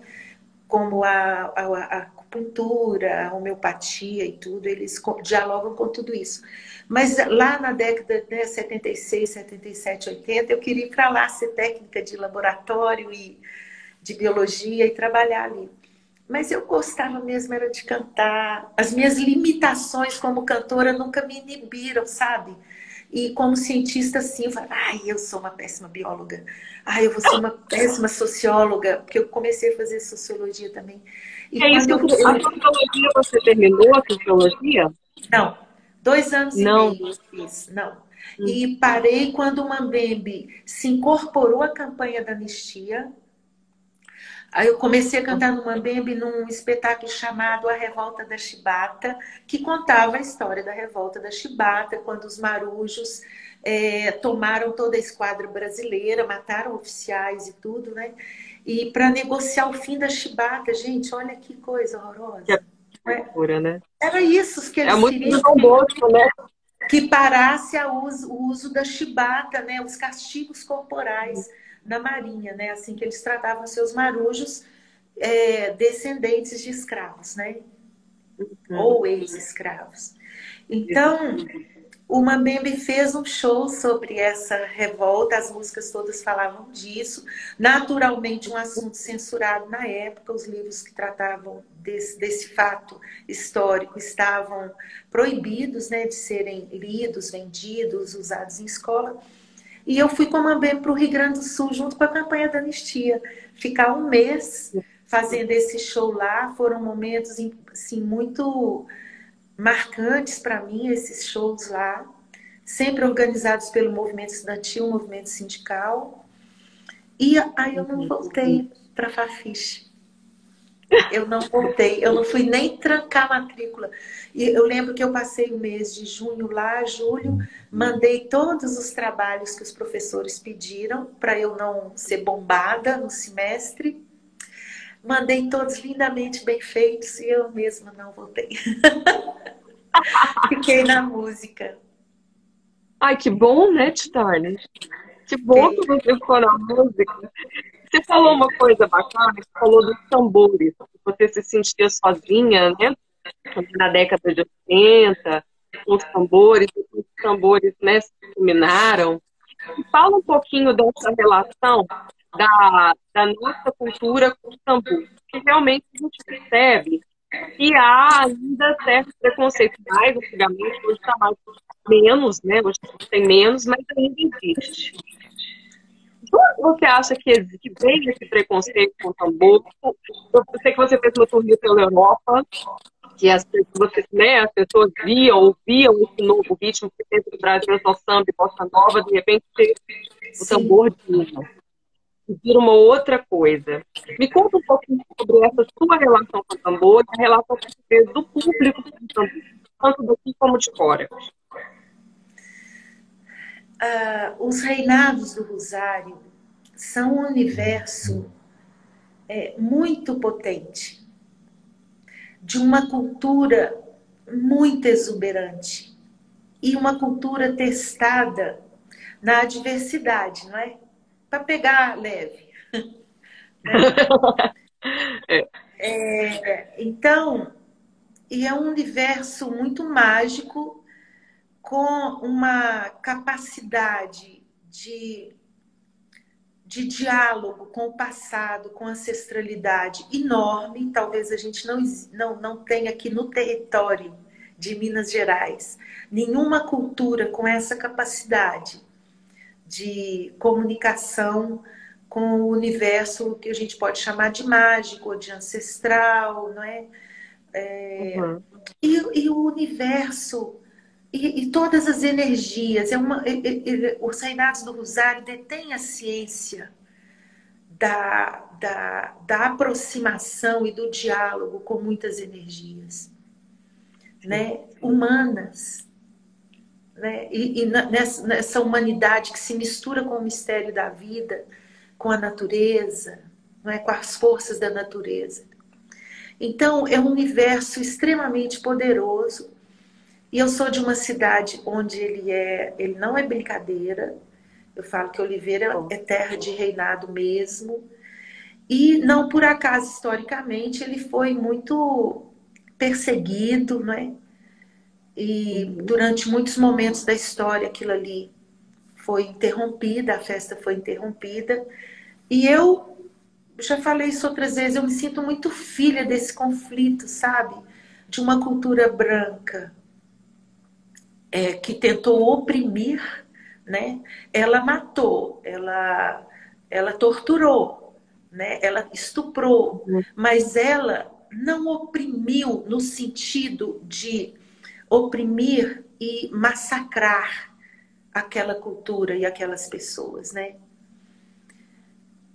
Como a acupuntura, a homeopatia e tudo, eles dialogam com tudo isso. Mas lá na década de 76, 77, 80, eu queria ir para lá ser técnica de laboratório e de biologia e trabalhar ali. Mas eu gostava mesmo era de cantar. As minhas limitações como cantora nunca me inibiram, sabe? E como cientista, sim, eu falei, ai, eu sou uma péssima bióloga. Ai, eu vou ser uma péssima socióloga, porque eu comecei a fazer sociologia também. E É isso quando que a sociologia, você terminou a sociologia? Não, 2 anos e Não. meio eu fiz, não. E parei quando o Mambembe se incorporou à campanha da anistia. Aí eu comecei a cantar no Mambembe num espetáculo chamado A Revolta da Chibata, que contava a história da Revolta da Chibata, quando os marujos tomaram toda a esquadra brasileira, mataram oficiais e tudo, né? E para negociar o fim da Chibata, gente, olha que coisa horrorosa. Que loucura, né? Era isso que É eles muito queriam, Dom Bosco, né? que parasse o uso da chibata, né? Os castigos corporais na Marinha, né? Assim que eles tratavam seus marujos, descendentes de escravos, né? Ou ex-escravos. Então, o Mambembe fez um show sobre essa revolta, as músicas todas falavam disso. Naturalmente, um assunto censurado na época, os livros que tratavam desse fato histórico estavam proibidos, né, de serem lidos, vendidos, usados em escola. E eu fui com o Mambembe para o Rio Grande do Sul, junto com a campanha da anistia. Ficar um mês fazendo esse show lá, foram momentos assim, muito marcantes para mim, esses shows lá, sempre organizados pelo movimento estudantil, movimento sindical. E aí eu não voltei para Fafiche. Eu não voltei, eu não fui nem trancar a matrícula. E eu lembro que eu passei o mês de junho lá, julho, mandei todos os trabalhos que os professores pediram para eu não ser bombada no semestre. Mandei todos lindamente bem feitos e eu mesma não voltei. Fiquei na música. Ai, que bom, né, Titânia? Que bom que você ficou na música. Você falou uma coisa bacana, você falou dos tambores, que você se sentia sozinha, né? Na década de 80, com os tambores, né, se dominaram. Fala um pouquinho dessa relação da nossa cultura com o tambor, que realmente a gente percebe que há ainda certo preconceito, mais antigamente, hoje está mais menos, né? Hoje tem menos, mas ainda existe. Então, você acha que vem esse preconceito com o tambor? Eu sei que você fez uma turnê pela Europa, que as pessoas viam, ouviam esse novo ritmo, que pensa que o Brasil é só samba e bossa nova, de repente o tambor vira uma outra coisa. Me conta um pouquinho sobre essa sua relação com o tambor, a relação que você fez do público com o tambor, tanto daqui como de fora. Os reinados do Rosário são um universo muito potente, de uma cultura muito exuberante e uma cultura testada na adversidade, não é? Para pegar leve. Então, e é um universo muito mágico, com uma capacidade de diálogo com o passado, com a ancestralidade enorme. Talvez a gente não tenha aqui no território de Minas Gerais nenhuma cultura com essa capacidade de comunicação com o universo que a gente pode chamar de mágico, ou de ancestral, não é? E o universo e todas as energias. Os reinados do Rosário detêm a ciência da aproximação e do diálogo com muitas energias, né? Humanas, né? Nessa humanidade que se mistura com o mistério da vida, com a natureza, não é? Com as forças da natureza. Então, é um universo extremamente poderoso. E eu sou de uma cidade onde ele não é brincadeira. Eu falo que Oliveira é terra de reinado mesmo. E não por acaso, historicamente, ele foi muito perseguido, não é? E durante muitos momentos da história, aquilo ali foi interrompida, a festa foi interrompida. E eu já falei isso outras vezes, eu me sinto muito filha desse conflito, sabe? De uma cultura branca que tentou oprimir, né? Ela matou, ela torturou, né? Ela estuprou, mas ela não oprimiu no sentido de oprimir e massacrar aquela cultura e aquelas pessoas, né?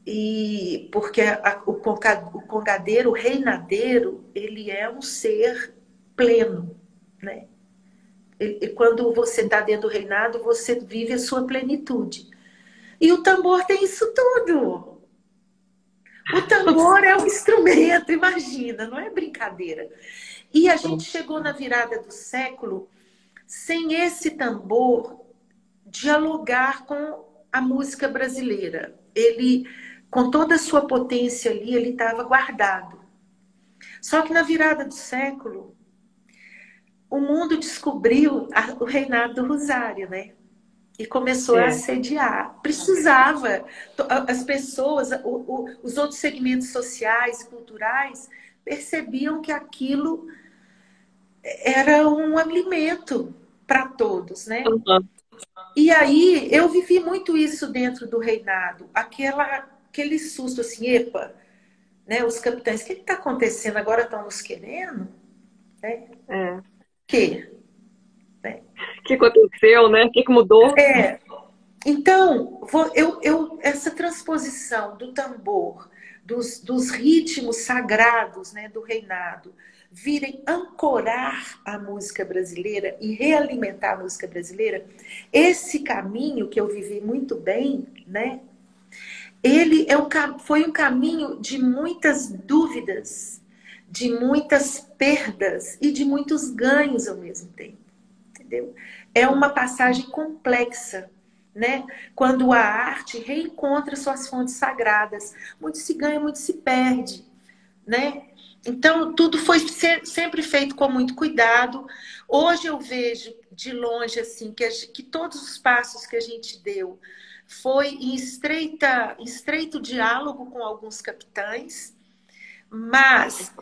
E porque o congadeiro, o reinadeiro, ele é um ser pleno, né? E quando você está dentro do reinado, você vive a sua plenitude. E o tambor tem isso tudo. O tambor é um instrumento, imagina, não é brincadeira. E a gente chegou na virada do século sem esse tambor dialogar com a música brasileira. Ele, com toda a sua potência ali, ele estava guardado. Só que na virada do século, o mundo descobriu o reinado do Rosário, né? E começou a assediar. Precisava. As pessoas, os outros segmentos sociais e culturais percebiam que aquilo era um alimento para todos, né? Uhum. E aí eu vivi muito isso dentro do reinado. Aquele susto assim, epa, né? Os capitães, o que está acontecendo? Agora estão nos querendo? Né? Que? Né? O que aconteceu, né? O que mudou? Então, essa transposição do tambor, dos ritmos sagrados, né, do reinado, virem ancorar a música brasileira e realimentar a música brasileira, esse caminho que eu vivi muito bem, né, ele foi um caminho de muitas dúvidas, de muitas perdas e de muitos ganhos ao mesmo tempo, entendeu? É uma passagem complexa, né? Quando a arte reencontra suas fontes sagradas, muito se ganha, muito se perde, né? Então, tudo foi sempre feito com muito cuidado. Hoje eu vejo de longe assim que todos os passos que a gente deu foi em estreito diálogo com alguns capitães, mas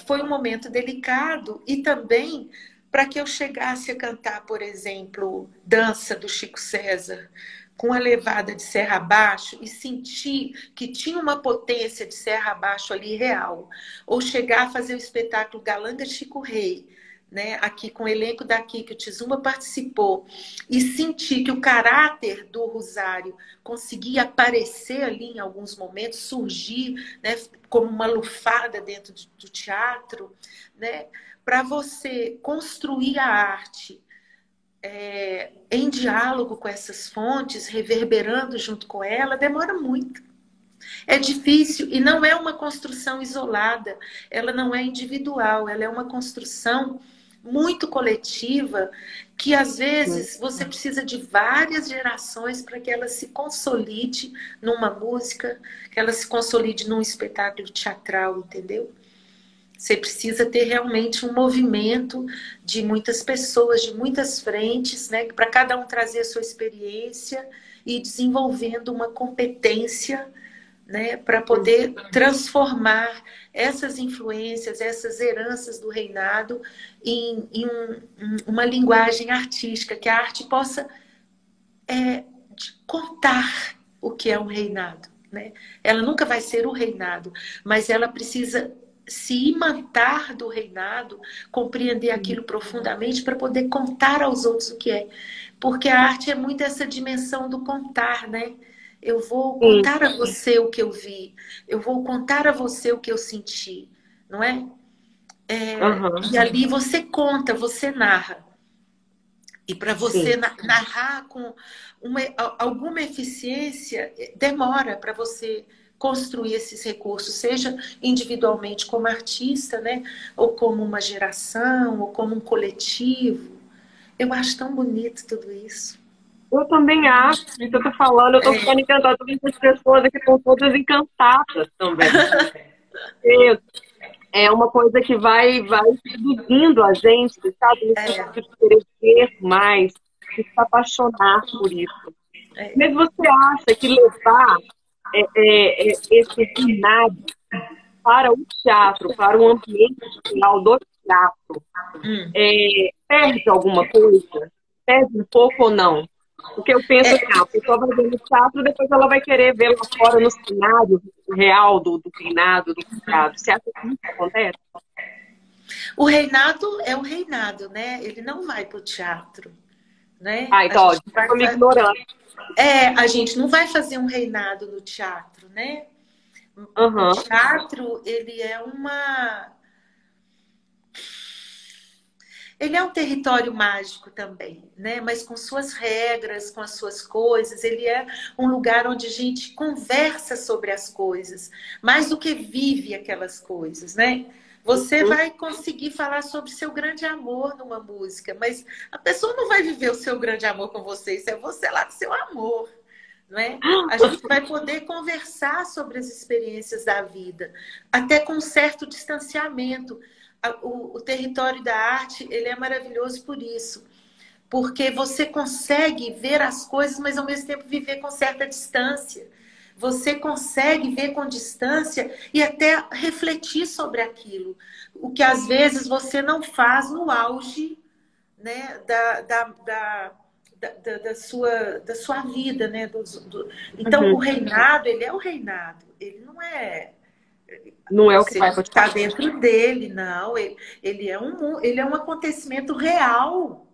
foi um momento delicado e também para que eu chegasse a cantar, por exemplo, Dança do Chico César, com a levada de serra abaixo e sentir que tinha uma potência de serra abaixo ali real. Ou chegar a fazer o espetáculo Galanga Chico Rei, né, aqui com o elenco daqui, que o Tizumba participou, e sentir que o caráter do Rosário conseguia aparecer ali em alguns momentos, surgir, né, como uma lufada dentro do teatro, né, para você construir a arte em diálogo com essas fontes, reverberando junto com ela, demora muito. É difícil e não é uma construção isolada, ela não é individual, ela é uma construção muito coletiva que às vezes você precisa de várias gerações para que ela se consolide numa música, que ela se consolide num espetáculo teatral, entendeu? Você precisa ter realmente um movimento de muitas pessoas, de muitas frentes, né? Para cada um trazer a sua experiência e desenvolvendo uma competência, né? Para poder transformar essas influências, essas heranças do reinado em uma linguagem artística, que a arte possa contar o que é um reinado, né? Ela nunca vai ser o reinado, mas ela precisa se imantar do reinado, compreender aquilo profundamente para poder contar aos outros o que é. Porque a arte é muito essa dimensão do contar, né? Eu vou contar a você o que eu vi, eu vou contar a você o que eu senti, não é? E ali você conta, você narra. E para você sim. narrar com alguma eficiência, demora para você construir esses recursos, seja individualmente como artista, né? Ou como uma geração, ou como um coletivo. Eu acho tão bonito tudo isso. Eu também acho, isso que eu tô falando, eu tô ficando encantada, tô vendo que as pessoas aqui estão todas encantadas também. E é uma coisa que vai seduzindo a gente, sabe? No sentido de querer ver mais, de se apaixonar por isso. Mas você acha que levar esse reinado para o teatro, para o ambiente social do teatro, perde alguma coisa? Perde um pouco ou não? Porque eu penso assim, a pessoa vai ver no teatro, depois ela vai querer ver lá fora no cenário real do reinado, do teatro. Você acha que isso acontece? O reinado é o reinado, né? Ele não vai para o teatro, né? Ah, A então, ó, gente vai desculpa me ignorando. a gente não vai fazer um reinado no teatro, né? O Aham. teatro, ele é um território mágico também, né? Mas com suas regras, com as suas coisas. Ele é um lugar onde a gente conversa sobre as coisas, mais do que vive aquelas coisas, né? Você vai conseguir falar sobre seu grande amor numa música, mas a pessoa não vai viver o seu grande amor com você, isso é você lá com seu amor, não é? A gente vai poder conversar sobre as experiências da vida, até com um certo distanciamento. O território da arte, ele é maravilhoso por isso, porque você consegue ver as coisas, mas ao mesmo tempo viver com certa distância. Você consegue ver com distância e até refletir sobre aquilo, o que às vezes você não faz no auge, né, da sua vida, né? Então, o reinado, ele é o reinado, ele não é. Não é o que Você vai para o está teatro. dentro dele, não. Ele é um acontecimento real.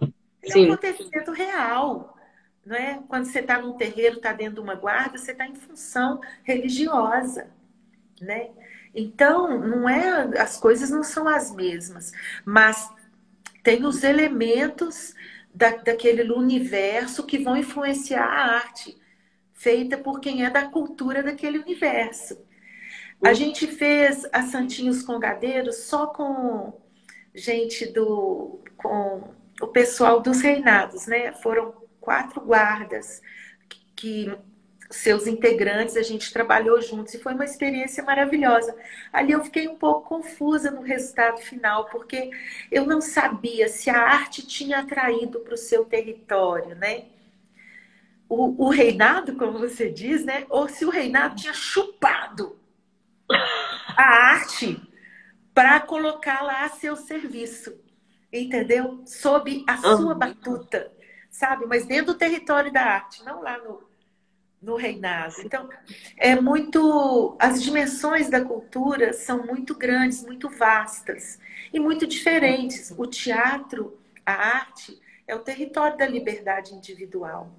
Ele é um Sim. acontecimento real. Não é? Quando você está num terreiro, está dentro de uma guarda, você está em função religiosa. Né? Então, não é, as coisas não são as mesmas. Mas tem os elementos daquele universo que vão influenciar a arte feita por quem é da cultura daquele universo. A gente fez a Santinhos Congadeiros só com gente com o pessoal dos reinados, né? Foram 4 guardas que seus integrantes, a gente trabalhou juntos e foi uma experiência maravilhosa. Ali eu fiquei um pouco confusa no resultado final, porque eu não sabia se a arte tinha atraído para o seu território, né? O reinado, como você diz, né? Ou se o reinado tinha chupado a arte para colocá-la a seu serviço, entendeu? Sob a sua batuta, sabe? Mas dentro do território da arte, não lá no reinado. Então, as dimensões da cultura são muito grandes, muito vastas e muito diferentes. O teatro, a arte, é o território da liberdade individual.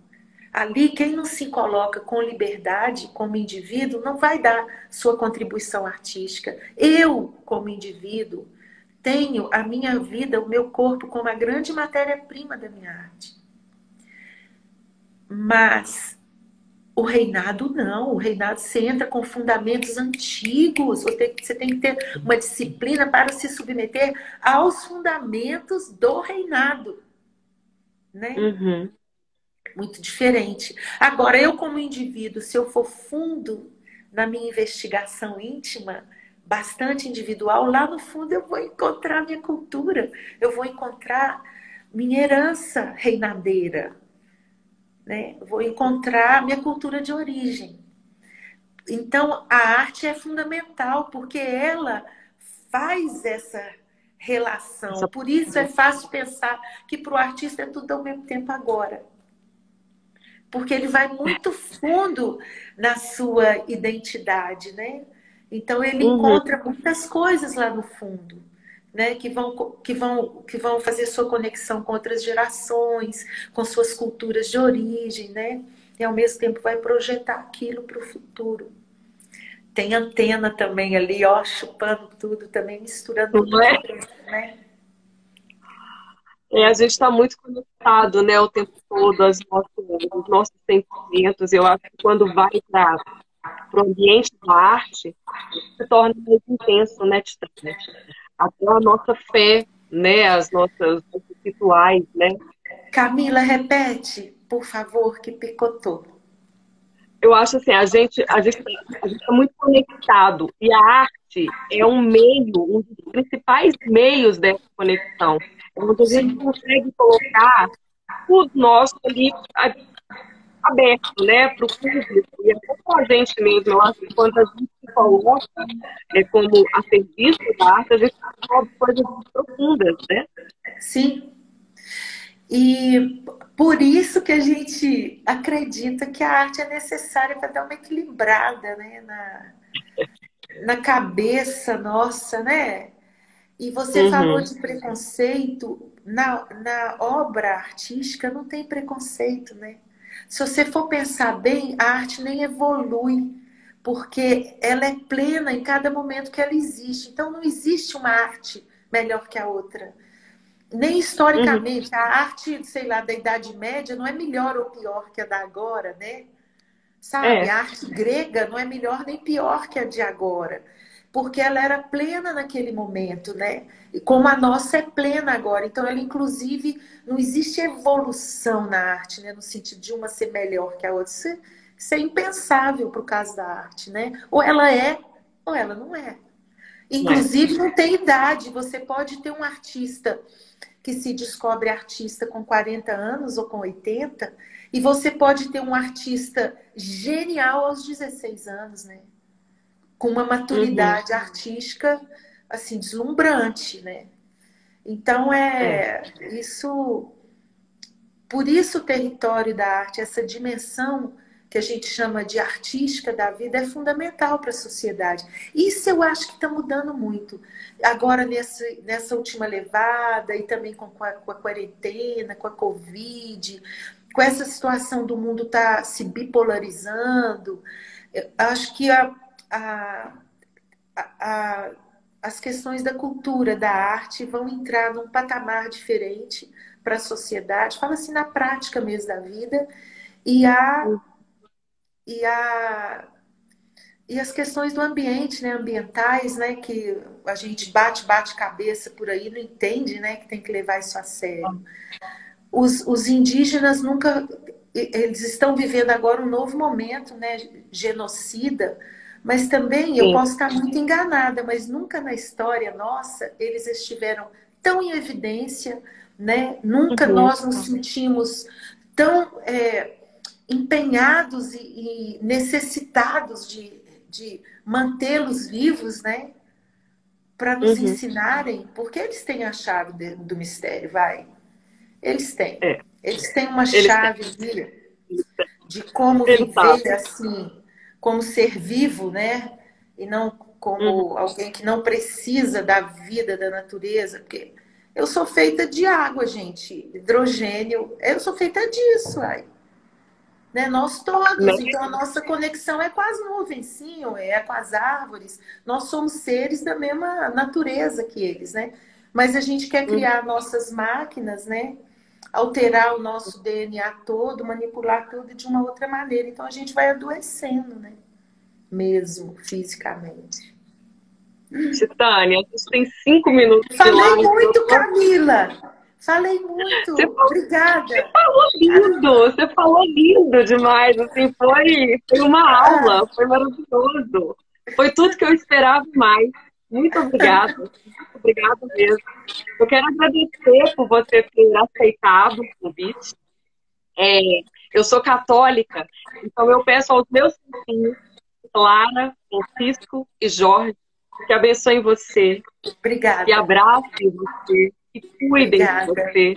Ali, quem não se coloca com liberdade como indivíduo não vai dar sua contribuição artística. Eu, como indivíduo, tenho a minha vida, o meu corpo como a grande matéria-prima da minha arte. Mas o reinado não. O reinado você entra com fundamentos antigos. Você tem que ter uma disciplina para se submeter aos fundamentos do reinado. Né? Uhum. Muito diferente. Agora, eu como indivíduo, se eu for fundo na minha investigação íntima, bastante individual, lá no fundo eu vou encontrar minha cultura, eu vou encontrar minha herança reinadeira, né? Eu vou encontrar minha cultura de origem. Então, a arte é fundamental, porque ela faz essa relação. Por isso é fácil pensar que para o artista é tudo ao mesmo tempo agora. Porque ele vai muito fundo na sua identidade, né? Então ele encontra muitas coisas lá no fundo, né? Que vão fazer sua conexão com outras gerações, com suas culturas de origem, né? E ao mesmo tempo vai projetar aquilo para o futuro. Tem antena também ali, ó, chupando tudo, também misturando tudo, né? A gente está muito conectado, né, o tempo todo, os nossos sentimentos. Eu acho que quando vai para o ambiente da arte, se torna mais intenso, né, Titânia? Até a nossa fé, né, as nossos rituais, né? Camila, repete, por favor, que picotou. Eu acho assim, a gente tá muito conectado e a arte é um dos principais meios dessa conexão, onde a gente Sim, consegue colocar tudo nosso ali aberto, né, para o público e até para a gente mesmo. Eu acho que quando a gente se coloca como a serviço da arte, a gente descobre coisas profundas, né? sim. E por isso que a gente acredita que a arte é necessária para dar uma equilibrada, né, na cabeça nossa, né? E você falou Uhum, de preconceito. Na obra artística não tem preconceito, né? Se você for pensar bem, a arte nem evolui, porque ela é plena em cada momento que ela existe. Então não existe uma arte melhor que a outra. Nem uhum, historicamente. A arte, sei lá, da Idade Média não é melhor ou pior que a da agora, né? Sabe? é, A arte grega não é melhor nem pior que a de agora, porque ela era plena naquele momento, né? E como a nossa é plena agora. Então, ela, inclusive, não existe evolução na arte, né? No sentido de uma ser melhor que a outra. Isso é impensável para o caso da arte, né? Ou ela é, ou ela não é. é. Inclusive, não tem idade. Você pode ter um artista que se descobre artista com 40 anos ou com 80, e você pode ter um artista genial aos 16 anos, né? Com uma Uhum, maturidade artística assim deslumbrante, né? Então é. por isso o território da arte, essa dimensão que a gente chama de artística da vida é fundamental para a sociedade. Isso eu acho que está mudando muito. Agora, nessa última levada, e também com a quarentena, com a Covid, com essa situação do mundo estar se bipolarizando, eu acho que a, a, as questões da cultura, da arte, vão entrar num patamar diferente para a sociedade, fala assim, na prática mesmo da vida, e a, e a e as questões do ambiente, né, ambientais, né, que a gente bate cabeça por aí, não entende, né, que tem que levar isso a sério. Os indígenas nunca, eles estão vivendo agora um novo momento, né, genocida, mas também eu Sim. posso estar muito enganada, mas nunca na história nossa eles estiveram tão em evidência, né? Nunca Uhum, nós nos sentimos tão empenhados e necessitados de mantê-los vivos, né? Para nos uhum, ensinarem, porque eles têm a chave do mistério, vai. Eles têm. é. Eles têm uma Eles têm. chave de como Eles viver sabem. assim, como ser vivo, né? E não Uhum, como alguém que não precisa da vida da natureza, porque eu sou feita de água, gente, hidrogênio, eu sou feita disso, ai. Né? Nós né? todos, então a nossa conexão é com as nuvens, sim, é com as árvores. Nós somos seres da mesma natureza que eles, né? Mas a gente quer Uhum. criar nossas máquinas, né? Alterar o nosso DNA todo, manipular tudo de uma outra maneira. Então a gente vai adoecendo, né? Mesmo fisicamente. Titânia, a gente tem 5 minutos de Falei live. muito, Camila. Falei muito. Você Obrigada. falou lindo, você falou lindo demais. Assim, foi uma Ah, aula, foi maravilhoso. Foi tudo que eu esperava e mais. Muito obrigada. Muito obrigada mesmo. Eu quero agradecer por você ter aceitado o convite. É, eu sou católica, então eu peço aos meus filhos, Clara, Francisco e Jorge, que abençoem você, que obrigada. abracem você, que cuidem de Obrigada. você,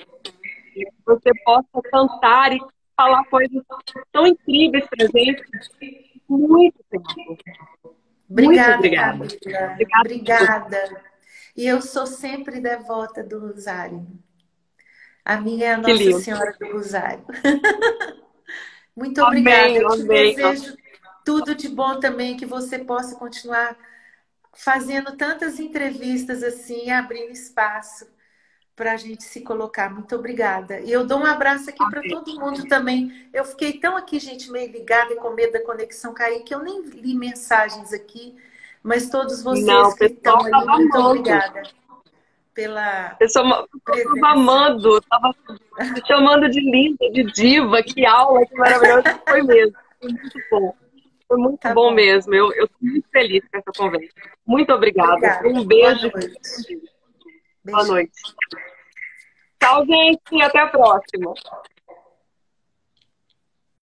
e que você possa cantar e falar coisas tão incríveis pra gente por muito tempo. Muito Obrigada, obrigada. Camila. Obrigada por você. Obrigada. E eu sou sempre devota do Rosário. A minha é a Que Nossa lindo. Senhora do Rosário. Muito obrigada. Amém, Eu te amém. desejo tudo de bom também, que você possa continuar fazendo tantas entrevistas assim, abrindo espaço para a gente se colocar. Muito obrigada. E eu dou um abraço aqui para todo mundo também. Eu fiquei tão aqui, gente, meio ligada e com medo da conexão cair, que eu nem li mensagens aqui, mas todos vocês que estão ali, muito obrigada pela presença. Estava amando, estava te chamando de linda, de diva, que aula, que maravilhosa. Foi mesmo, foi muito bom. Foi muito bom mesmo. Eu estou muito feliz com essa conversa. Muito obrigada. Obrigada. Um beijo. Boa noite. Boa noite. Tchau, gente. Até a próxima.